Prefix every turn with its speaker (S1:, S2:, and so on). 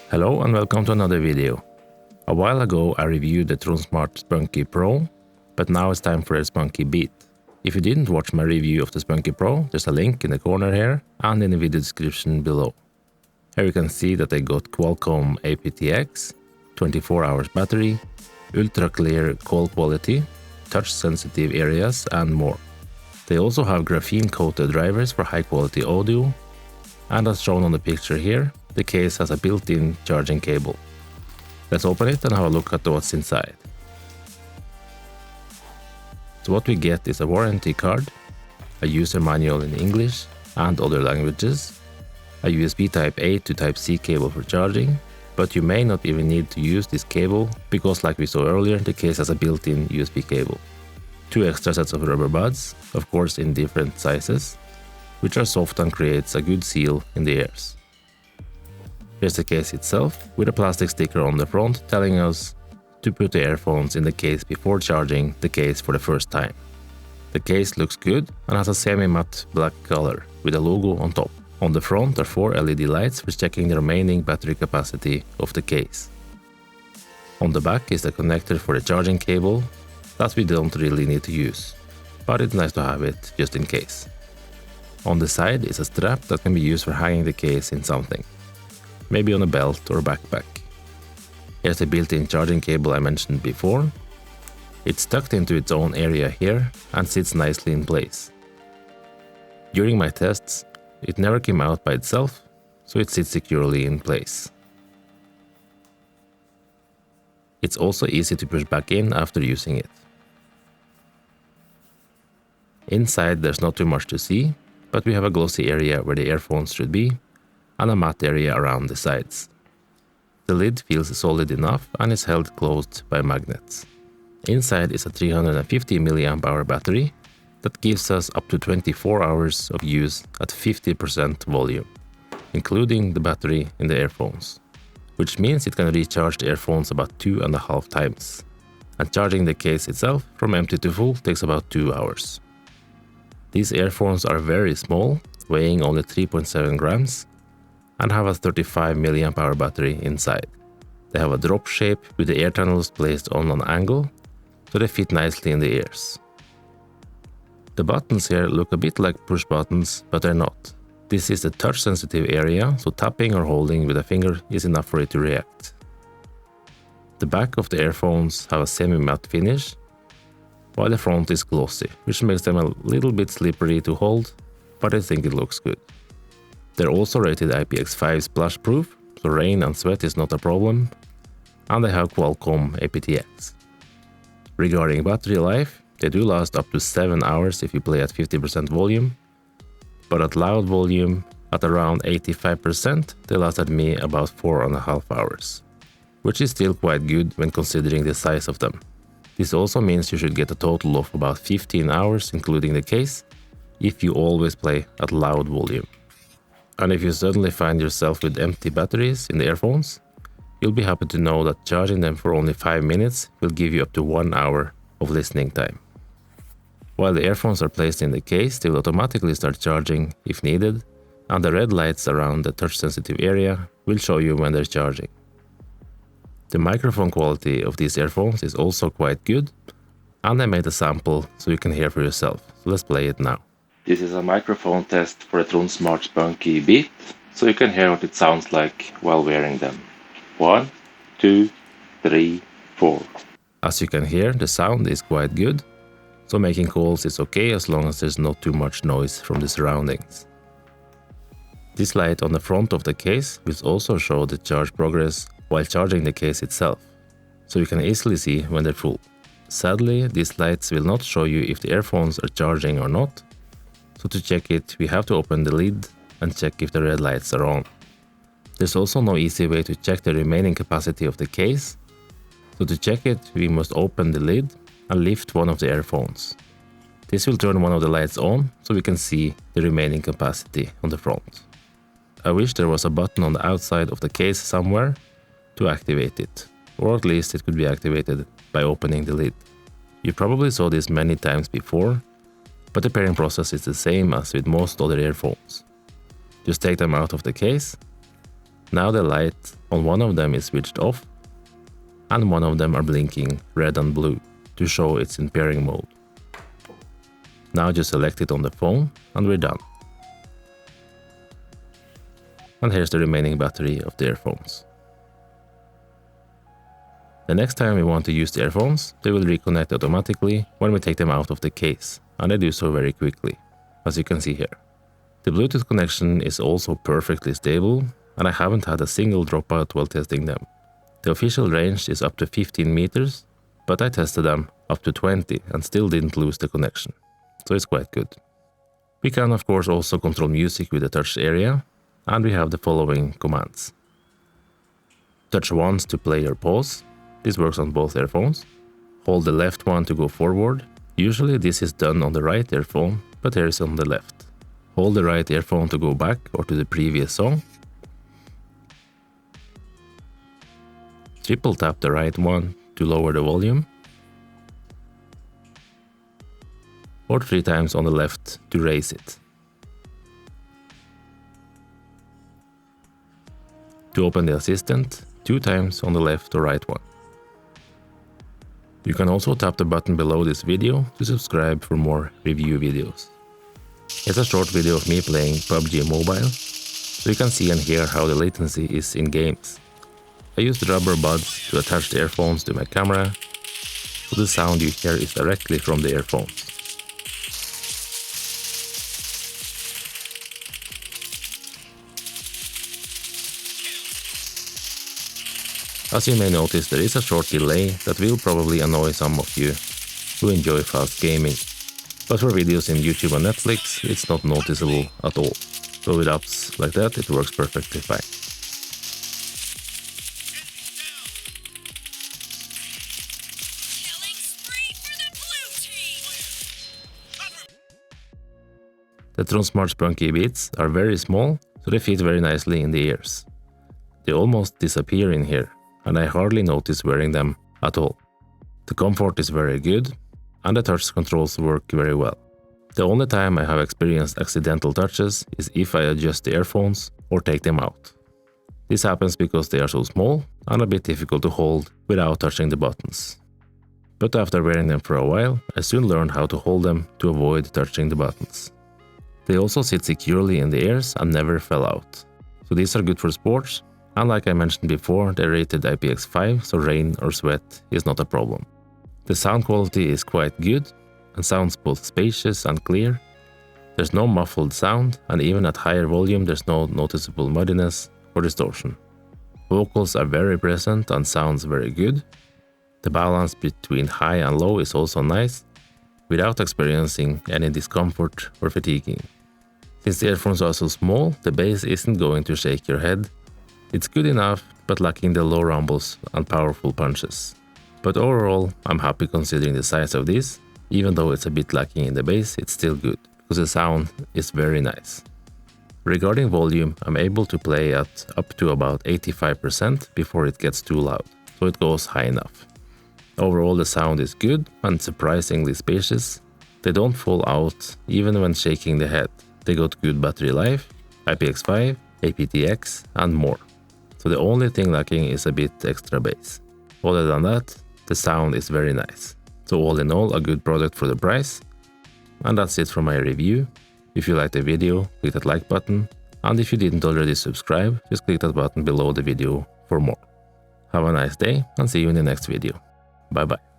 S1: Hello and welcome to another video. A while ago I reviewed the Tronsmart Spunky Pro, but now it's time for a Spunky Beat. If you didn't watch my review of the Spunky Pro, there's a link in the corner here and in the video description below. Here you can see that they got Qualcomm aptX, 24 hours battery, ultra clear call quality, touch sensitive areas and more. They also have graphene coated drivers for high quality audio, and as shown on the picture here, the case has a built-in charging cable. Let's open it and have a look at what's inside. So what we get is a warranty card, a user manual in English and other languages, a USB Type-A to Type-C cable for charging, but you may not even need to use this cable because, like we saw earlier, the case has a built-in USB cable. 2 extra sets of rubber buds, of course in different sizes, which are soft and creates a good seal in the ears. Here's the case itself, with a plastic sticker on the front telling us to put the earphones in the case before charging the case for the first time. The case looks good and has a semi-matte black color with a logo on top. On the front are 4 LED lights for checking the remaining battery capacity of the case. On the back is the connector for the charging cable that we don't really need to use, but it's nice to have it just in case. On the side is a strap that can be used for hanging the case in something, maybe on a belt or backpack. Here's the built-in charging cable I mentioned before. It's tucked into its own area here and sits nicely in place. During my tests, it never came out by itself, so it sits securely in place. It's also easy to push back in after using it. Inside there's not too much to see, but we have a glossy area where the earphones should be, and a matte area around the sides. The lid feels solid enough and is held closed by magnets. Inside is a 350 mAh battery that gives us up to 24 hours of use at 50% volume, including the battery in the earphones, which means it can recharge the earphones about 2.5 times, and charging the case itself from empty to full takes about 2 hours. These earphones are very small, weighing only 3.7 grams, and have a 35 mAh battery inside. They have a drop shape with the air tunnels placed on an angle, so they fit nicely in the ears. The buttons here look a bit like push buttons, but they're not. This is the touch sensitive area, so tapping or holding with a finger is enough for it to react. The back of the earphones have a semi-matte finish, while the front is glossy, which makes them a little bit slippery to hold, but I think it looks good. They're also rated IPX5 splash proof, so rain and sweat is not a problem, and they have Qualcomm aptX. Regarding battery life, they do last up to 7 hours if you play at 50% volume, but at loud volume, at around 85%, they lasted me about 4.5 hours, which is still quite good when considering the size of them. This also means you should get a total of about 15 hours including the case, if you always play at loud volume. And if you suddenly find yourself with empty batteries in the earphones, you'll be happy to know that charging them for only 5 minutes will give you up to 1 hour of listening time. While the earphones are placed in the case, they will automatically start charging if needed, and the red lights around the touch-sensitive area will show you when they're charging. The microphone quality of these earphones is also quite good, and I made a sample so you can hear for yourself, so let's play it now. This is a microphone test for the Tronsmart Spunky Beat, so you can hear what it sounds like while wearing them. 1, 2, 3, 4. As you can hear, the sound is quite good, so making calls is okay as long as there's not too much noise from the surroundings. This light on the front of the case will also show the charge progress while charging the case itself, so you can easily see when they're full. Sadly, these lights will not show you if the earphones are charging or not, so to check it, we have to open the lid and check if the red lights are on. There's also no easy way to check the remaining capacity of the case, so to check it, we must open the lid and lift one of the earphones. This will turn one of the lights on, so we can see the remaining capacity on the front. I wish there was a button on the outside of the case somewhere to activate it, or at least it could be activated by opening the lid. You probably saw this many times before, but the pairing process is the same as with most other earphones. Just take them out of the case, Now the light on one of them is switched off and one of them are blinking red and blue to show it's in pairing mode. Now just select it on the phone and we're done. And here's the remaining battery of the earphones. The next time we want to use the earphones, they will reconnect automatically when we take them out of the case, and they do so very quickly, as you can see here. The Bluetooth connection is also perfectly stable, and I haven't had a single dropout while testing them. The official range is up to 15 meters, but I tested them up to 20 and still didn't lose the connection, so it's quite good. We can of course also control music with the touch area, and we have the following commands. Touch once to play or pause. This works on both earphones. Hold the left one to go forward. Usually this is done on the right earphone, but here is on the left. Hold the right earphone to go back or to the previous song. Triple tap the right one to lower the volume. Or 3 times on the left to raise it. To open the assistant, 2 times on the left or right one. You can also tap the button below this video to subscribe for more review videos. It's a short video of me playing PUBG Mobile, so you can see and hear how the latency is in games. I used rubber buds to attach the earphones to my camera, so the sound you hear is directly from the earphones. As you may notice, there is a short delay that will probably annoy some of you who enjoy fast gaming. But for videos in YouTube and Netflix, it's not noticeable at all. So with apps like that, it works perfectly fine. The Tronsmart Spunky Beats are very small, so they fit very nicely in the ears. They almost disappear in here, and I hardly notice wearing them at all. The comfort is very good, and the touch controls work very well. The only time I have experienced accidental touches is if I adjust the earphones or take them out. This happens because they are so small and a bit difficult to hold without touching the buttons. But after wearing them for a while, I soon learned how to hold them to avoid touching the buttons. They also sit securely in the ears and never fell out. So these are good for sports. And like I mentioned before, they're rated IPX5, so rain or sweat is not a problem. The sound quality is quite good and sounds both spacious and clear. There's no muffled sound, and even at higher volume there's no noticeable muddiness or distortion. Vocals are very present and sounds very good. The balance between high and low is also nice, without experiencing any discomfort or fatiguing. Since the earphones are so small, the bass isn't going to shake your head. It's good enough, but lacking the low rumbles and powerful punches. But overall, I'm happy considering the size of this. Even though it's a bit lacking in the bass, it's still good, because the sound is very nice. Regarding volume, I'm able to play at up to about 85% before it gets too loud, so it goes high enough. Overall, the sound is good and surprisingly spacious. They don't fall out even when shaking the head. They got good battery life, IPX5, aptX and more. So the only thing lacking is a bit extra bass. Other than that, the sound is very nice. So all in all, a good product for the price. And that's it from my review. If you liked the video, click that like button. And if you didn't already subscribe, just click that button below the video for more. Have a nice day and see you in the next video. Bye bye.